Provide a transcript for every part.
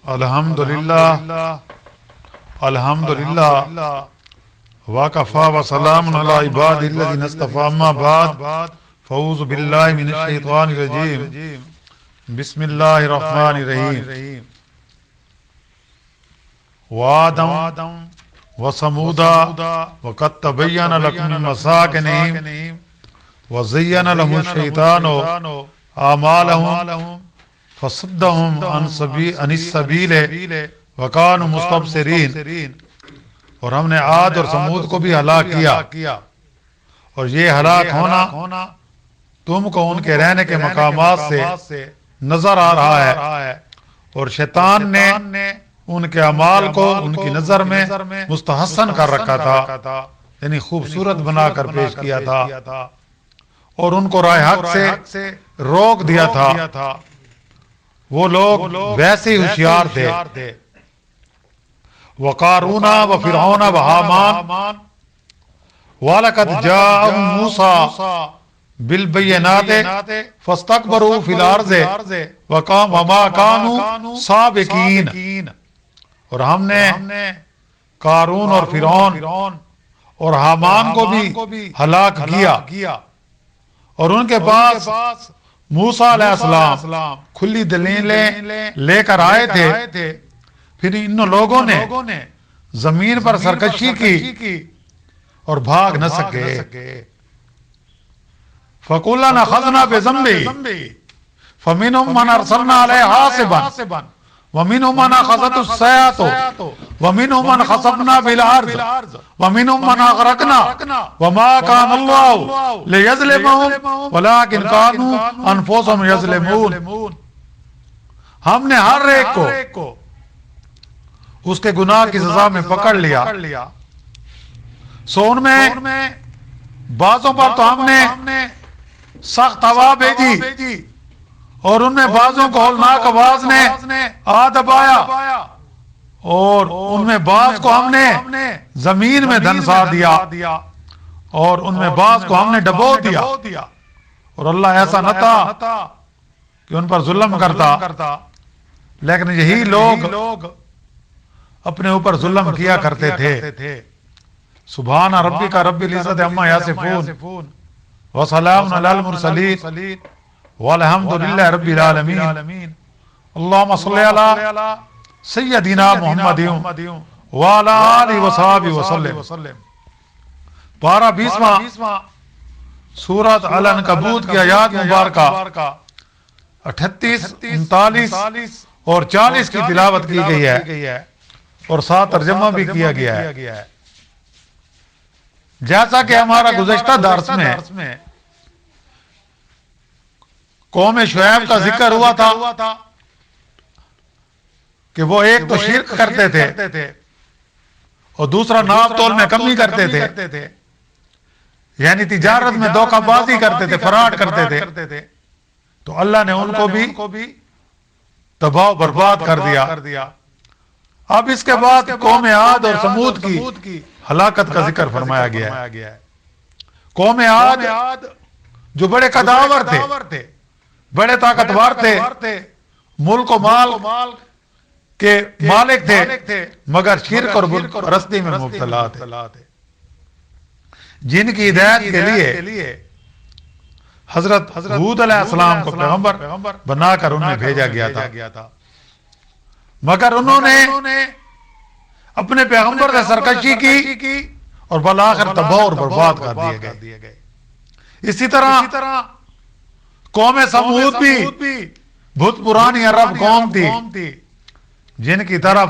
الحمدللہ الحمدللہ وکفی وسلام علی عبادہ الذین اصطفی اما بعد فاعوذ باللہ من الشیطان الرجیم بسم اللہ الرحمن الرحیم وعادا وثمودا وقد تبین لکم من مساکنہم وزین لهم الشیطان اعمالهم فصدهم عن السبیل وکانوا مستبصرین۔ اور ہم نے عاد اور سمود کو بھی ہلاک کیا، اور یہ ہلاک ہونا تم کو ان کے رہنے کے مقامات سے نظر آ رہا ہے، اور شیطان نے ان کے اعمال کو ان کی نظر میں مستحسن کر رکھا تھا، یعنی خوبصورت بنا کر پیش کیا تھا، اور ان کو راہ حق سے روک دیا تھا۔ وہ لوگ ویسے ہی ہوشیار تھے۔ وقارون وفرعون وہامان وَلَقَدْ جَاءَهُم مُوسَىٰ بِالْبَيِّنَاتِ فَاسْتَكْبَرُوا فِي الْأَرْضِ وَمَا كَانُوا سَابِقِينَ۔ اور ہم نے قارون اور فرعون اور حامان کو بھی ہلاک کیا، اور ان کے پاس موسیٰ علیہ السلام کھلی دلیلیں لے کر آئے تھے، پھر ان لوگوں نے زمین پر سرکشی کی اور بھاگ نہ سکے۔ فَكُلًّا أَخَذْنَا بِذَنبِهِ فَمِنْهُمْ مَنْ أَرْسَلْنَا عَلَيْهِ حَاصِبًا وَمِنْهُمْ مَنْ أَخَذَتْهُ الصَّيْحَةُ وَمِنْهُمْ مَنْ خَسَفْنَا بِهِ الْأَرْضَ وَمِنْهُمْ مَنْ أَغْرَقْنَا وَمَا كَانَ اللَّهُ لِيَظْلِمَهُمْ وَلَكِنْ كَانُوا أَنفُسَهُمْ يَظْلِمُونَ۔ ہم نے ہر ایک کو اس کے گناہ کی سزا میں پکڑ لیا، سو ان میں بعضوں پر تو ہم نے سخت ہوا بھیجی، اور ان میں بعضوں کو ہولناک آواز نے آ دبایا، اور ان میں بعض کو ہم نے زمین میں دھنسا دیا، اور ان میں بعض کو ہم نے ڈبو دیا۔ اور اللہ ایسا نہ تھا کہ ان پر ظلم کرتا، لیکن یہی لوگ اپنے اوپر ظلم کیا کرتے تھے۔ سبحان ربک رب العزت عما یصفون وسلام علی المرسلین والحمد للہ رب العالمین۔ اللہم صلی علی سیدنا محمد وعلی آلہ وصحبہ وسلم۔ پارہ 20واں سورۃ العنکبوت کی آیات مبارکہ 38، 39 اور 40 کی تلاوت کی گئی ہے، اور ساتھ ترجمہ بھی کیا گیا ہے۔ جیسا کہ ہمارا گزشتہ درس میں قوم شعیب کا ذکر ہوا تھا کہ وہ ایک تو شرک کرتے تھے، اور دوسرا ناپ تول میں کمی کرتے تھے، یعنی تجارت میں دھوکہ بازی کرتے تھے، فراڈ کرتے تھے، تو اللہ نے ان کو بھی تباہ و برباد کر دیا۔ اب اس کے بعد قوم عاد اور سمود کی ہلاکت کا ذکر فرمایا گیا ہے۔ قوم عاد جو بڑے قداور تھے، بڑے طاقتور تھے، ملک و مال کے مالک تھے، مگر شرک اور بت پرستی میں مبتلا تھے، جن کی ہدایت کے لیے حضرت ہود علیہ السلام کو پیغمبر بنا کر انہیں بھیجا گیا تھا، مگر انہوں نے اپنے پیغمبر سے سرکشی کی اور بالآخر تباہ اور برباد کر دیے گئے۔ اسی طرح قوم سمود بھی بہت پرانی عرب قوم تھی، جن کی طرف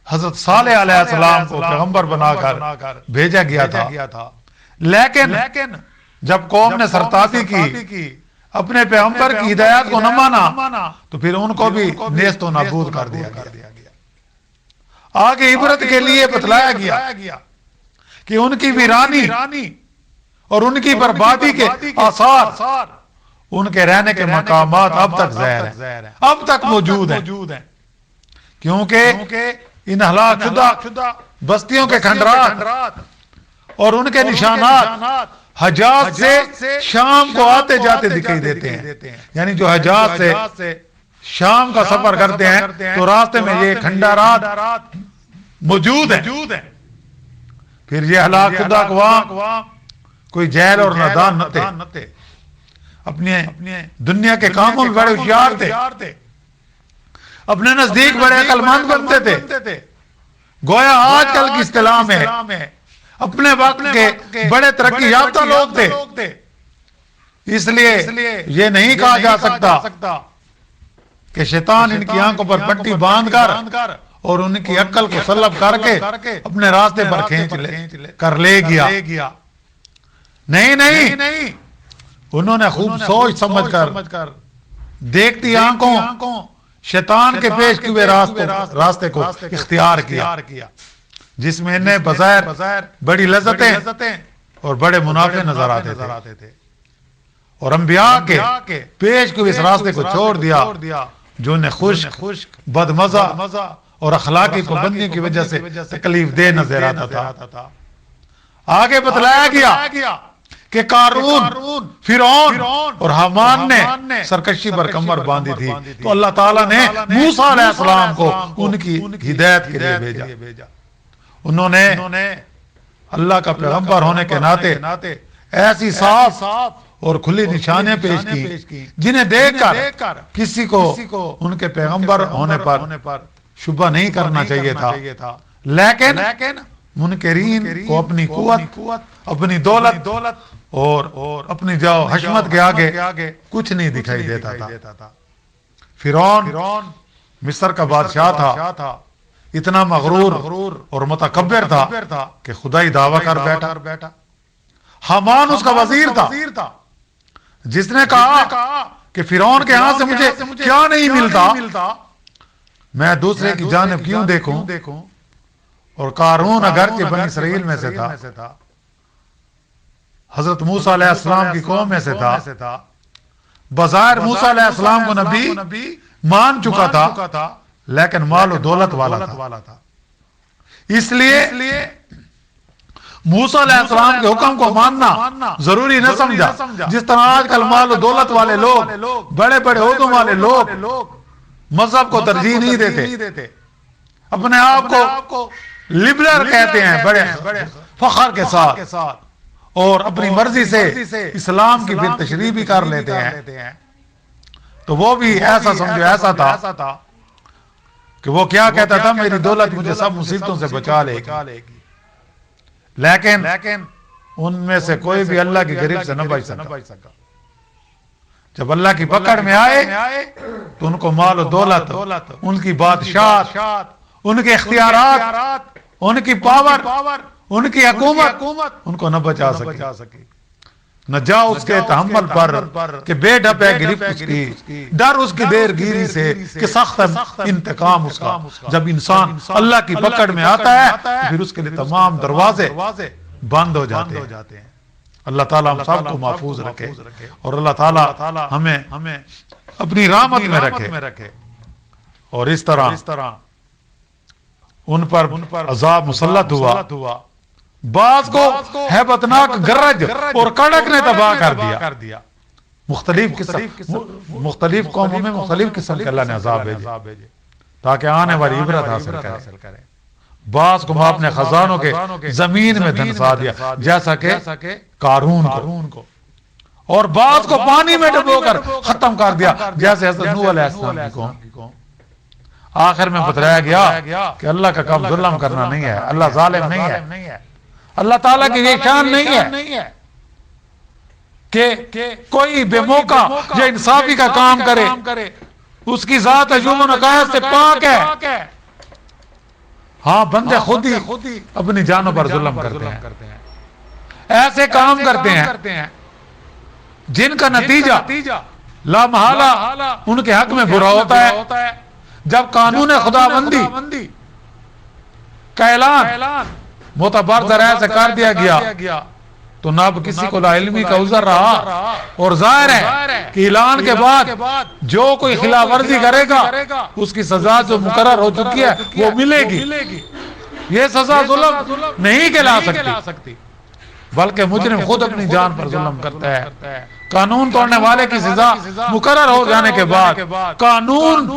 حضرت صالح علیہ السلام کو پیغمبر بنا کر بھیجا گیا تھا، لیکن جب قوم نے سرتابی کی، اپنے پیغمبر کی ہدایات کو نہ مانا، تو پھر ان کو بھی نیست و نابود کر دیا گیا۔ آگے عبرت کے لیے بتلایا گیا کہ ان کی ویرانی اور ان کی بربادی کے آثار، ان کے رہنے کے مقامات اب تک ظاہر ہیں، اب تک موجود ہیں، کیونکہ ان ہلاک شدہ بستیوں کے کھنڈرات اور ان کے نشانات حجاز سے شام کو آتے جاتے دکھائی دیتے ہیں، یعنی جو حجاز سے شام کا سفر کرتے ہیں تو راستے میں یہ کھنڈارات موجود ہیں. پھر یہ حالات خدا کو وہاں کوئی جہل اور نادان نہ تھے، اپنے دنیا کے کاموں میں بڑے ہوشیار تھے، اپنے نزدیک بڑے عقل مند بنتے تھے. گویا آج کل کی اصطلاح میں اپنے وقت کے بڑے ترقی یافتہ لوگ تھے. اس لیے یہ نہیں کہا جا سکتا کہ شیطان ان کی آنکھوں پر پٹی باندھ کر اور ان کی عقل کو سلب کر کے اپنے راستے پر کھینچ کر لے گیا. نہیں، انہوں نے خوب سوچ سمجھ کر دیکھتی آنکھوں شیطان کے پیش کیے راستے کو اختیار کیا، جس میں انہیں بظاہر بڑی لذتیں اور بڑے منافع نظر آتے تھے، اور انبیاء کے پیش کیے اس راستے کو چھوڑ دیا جو انہیں خشک بدمزہ اور اخلاقی پابندی کی وجہ سے تکلیف دہ نظر آتا تھا. آگے بتلایا گیا کہ قارون، فرعون اور حامان نے سرکشی پر کمر باندھی تھی، تو اللہ تعالیٰ نے موسیٰ علیہ السلام کو ان کی ہدایت کے لیے بھیجا. انہوں نے اللہ کا پیغمبر ہونے کے ناطے ایسی صاف اور کھلی نشانیاں پیش کی جنہیں دیکھ کر کسی کو ان کے پیغمبر ہونے پر شبہ نہیں کرنا چاہیے تھا. لیکن منکرین کو اپنی قوت، اپنی دولت اور اپنی حشمت کے آگے کچھ نہیں دکھائی دیتا تھا. فرعون مصر کا بادشاہ تھا، اتنا مغرور اور متکبر تھا کہ خدائی دعویٰ کر بیٹھا. حامان اس کا وزیر تھا، جس نے کہا کہ فرعون کے ہاں سے مجھے کیا نہیں ملتا، میں دوسرے کی جانب کیوں دیکھوں. اور قارون اگرچہ بنی اسرائیل میں سے تھا، حضرت موسیٰ علیہ السلام کی قوم میں سے تھا، بظاہر موسیٰ علیہ السلام کو نبی مان چکا تھا، لیکن مال و دولت والا تھا. اس لیے موسیٰ علیہ السلام کے حکم کو ماننا ضروری نہ سمجھا. جس طرح آج کل مال و دولت والے لوگ، بڑے بڑے عہدوں والے لوگ مذہب کو ترجیح نہیں دیتے، اپنے آپ کو لبرل کہتے ہیں بڑے فخر کے ساتھ، اور اپنی مرضی سے اسلام کی پھر تشریح بھی کر لیتے ہیں. تو وہ بھی ایسا سمجھو ایسا تھا کہ وہ کیا کہتا تھا، میری دولت مجھے سب مصیبتوں سے بچا لے گی. لیکن ان میں سے کوئی بھی اللہ کی گرفت سے نہ بچ سکا. جب اللہ کی پکڑ میں آئے تو ان کو مال و دولت، ان کی بادشاہت، ان کے اختیارات، ان کی پاور، ان کی حکومت ان کو نہ بچا سکے. نہ جا اس کے تحمل پر کہ بے ڈب ہے گرفت اس کی، ڈر اس کی دیر گیری سے کہ سخت انتقام اس کا. جب انسان اللہ کی پکڑ میں آتا ہے پھر اس کے لیے تمام دروازے بند ہو جاتے ہیں. اللہ تعالیٰ ہم سب کو محفوظ رکھے اور اللہ تعالیٰ ہمیں اپنی رحمت میں رکھے. اور اس طرح ان پر عذاب مسلط ہوا. بعض کو ہیبتناک گرج اور کڑک نے تباہ کر دیا. مختلف قوموں میں مختلف قسم کے اللہ نے عذاب بھیجے تاکہ آنے والی عبرت حاصل کرے. بعض کو اپنے خزانوں کے زمین میں دھنسا دیا جیسا کہ قارون کو، اور بعض کو پانی میں ڈبو کر ختم کر دیا جیسے حضرت نوح علیہ السلام کی قوم. آخر میں بتلایا گیا کہ اللہ کا کام ظلم کرنا نہیں ہے، اللہ ظالم نہیں ہے. اللہ تعالیٰ کی یہ شان نہیں ہے کہ کوئی بے موقع یا انصافی کا کام کرے. اس کی ذات عجوب و نقائص سے پاک ہے. ہاں بندے خود ہی اپنی جانوں پر ظلم کرتے ہیں، ایسے کام کرتے ہیں جن کا نتیجہ لا محالہ ان کے حق میں برا ہوتا ہے. جب قانون خداوندی کا اعلان معتبر ذرائع سے کر دیا گیا تو نہ کسی کو لا علمی کا عذر رہا، اور ظاہر ہے کہ اعلان کے بعد جو کوئی خلاف ورزی کرے گا اس کی سزا جو مقرر ہو چکی ہے وہ ملے گی. یہ سزا ظلم نہیں کہلا سکتی. بلکہ مجرم خود اپنی جان پر ظلم کرتا ہے۔ قانون توڑنے والے کی سزا مقرر ہو جانے کے بعد قانون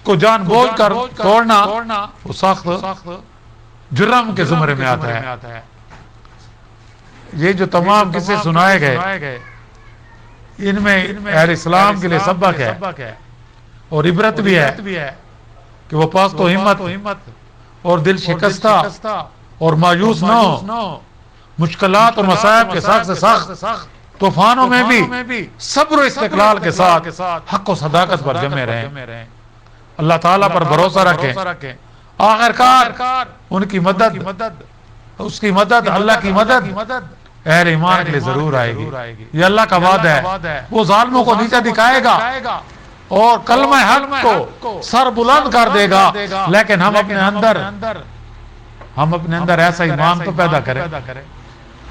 کو جان بوجھ کر توڑنا وہ سخت جرم کے زمرے میں آتا ہے۔ یہ جو تمام قصے سنائے گئے ان میں اہل اسلام کے لیے سبق ہے اور عبرت بھی ہے کہ وہ پست و ہمت اور دل شکستہ اور مایوس نہ ہو، مشکلات اور مصائب کے سخت سے سخت طوفانوں میں بھی صبر و استقلال کے ساتھ حق و صداقت پر جمے رہیں، اللہ تعالیٰ پر بھروسہ رکھیں، آخرکار ان کی مدد، اس کی مدد، اللہ کی مدد اہل ایمان کے لیے ضرور آئے گی۔ یہ اللہ کا وعدہ ہے، وہ ظالموں کو نیچے دکھائے گا اور کلمہ حق کو سر بلند کر دے گا، لیکن ہم اپنے اندر ایسا ایمان تو پیدا کریں،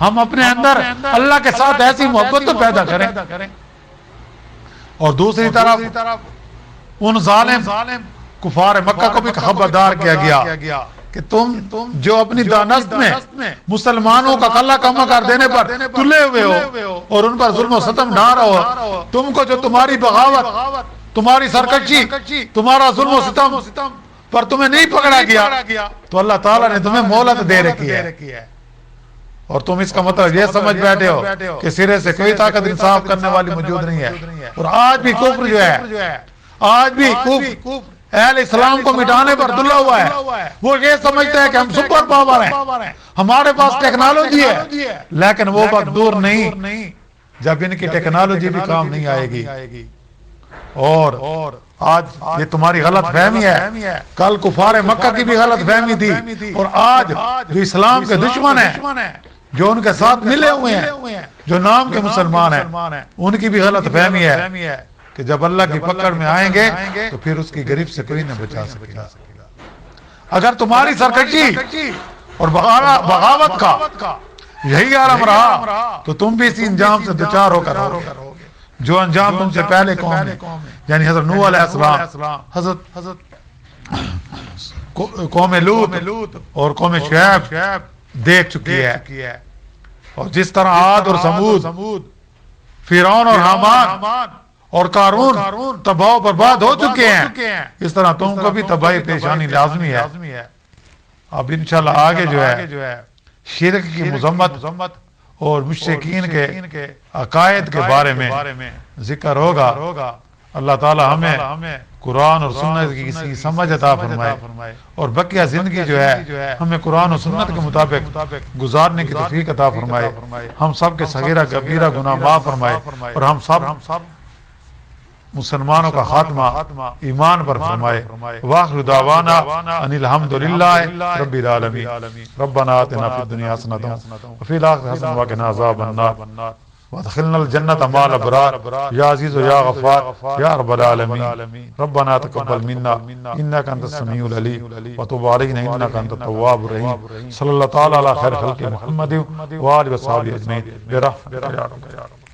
ہم اپنے اندر اللہ کے ساتھ ایسی محبت تو پیدا کریں، اور دوسری طرف ان ظالم کفار مکہ کو بھی خبردار کیا گیا کہ تم جو اپنی دانست میں مسلمانوں کا کلہ کما کر دینے پر تلے ہوئے ہو اور ان پر ظلم و ستم ڈھا رہے ہو، تم کو جو تمہاری بغاوت، تمہاری سرکشی، تمہارا ظلم و ستم پر تمہیں نہیں پکڑا گیا تو اللہ تعالیٰ نے تمہیں مہلت دے رکھی ہے، اور تم اس کا مطلب یہ سمجھ بیٹھے ہو کہ سرے سے کوئی طاقت انصاف کرنے والی موجود نہیں ہے۔ اور آج بھی کفر جو ہے، آج بھی کفر اہل اسلام کو مٹانے پر تلا ہوا ہے۔ وہ یہ سمجھتے ہیں کہ ہم سپر پاور ہیں، ہمارے پاس ٹیکنالوجی ہے، لیکن وہ وقت دور نہیں جب ان کی ٹیکنالوجی بھی کام نہیں آئے گی۔ اور آج یہ تمہاری غلط فہمی ہے، کل کفار مکہ کی بھی غلط فہمی تھی، اور آج جو اسلام کے دشمن ہیں، جو ان کے ساتھ ملے ہوئے ہیں، جو نام کے مسلمان ہیں، ان کی بھی غلط فہمی ہے کہ جب اللہ کی پکڑ میں آئیں گے تو پھر اس کی گریب سے کوئی نہ بچا سکے گا۔ اگر تمہاری سرکشی اور بغاوت کا یہی عالم رہا تو تم بھی اسی انجام سے دوچار ہو کر رہو گے جو انجام تم سے پہلے قوم یعنی حضرت نوح علیہ السلام، حضرت قوم لوط اور قوم شعیب دیکھ چکی ہے، اور جس طرح عاد اور سمود، فرعون اور حامان اور قارون تباہ و برباد ہو چکے ہیں، اس طرح تم کو بھی تباہی پیشانی لازمی ہے۔ اب انشاءاللہ آگے جو ہے شرک کی مذمت اور مشرکین کے عقائد کے بارے میں ذکر ہوگا۔ اللہ تعالی ہمیں قرآن اور سنت کی سمجھ عطا فرمائے اور بقیہ زندگی جو ہے ہمیں قرآن و سنت کے مطابق گزارنے کی توفیق عطا فرمائے، ہم سب کے صغیرہ کبیرہ گناہ معاف فرمائے، اور ہم سب مسلمانوں کا خاتمہ ایمان پر فرمائے۔ واخر دعوانا ان الحمدللہ رب العالمین۔ ربنا آتنا فی الدنیا حسنۃ وفی الآخرۃ حسنۃ وقنا عذاب النار وادخلنا الجنة مع الأبرار یا عزیز یا غفار یا رب العالمین۔ ربنا تقبل منا انك انت السميع العليم وتب علينا انك انت التواب الرحيم۔ صلی اللہ تعالی علی خیر خلق محمد وآلہ وصحبہ اجمعین برحمتک یا رب۔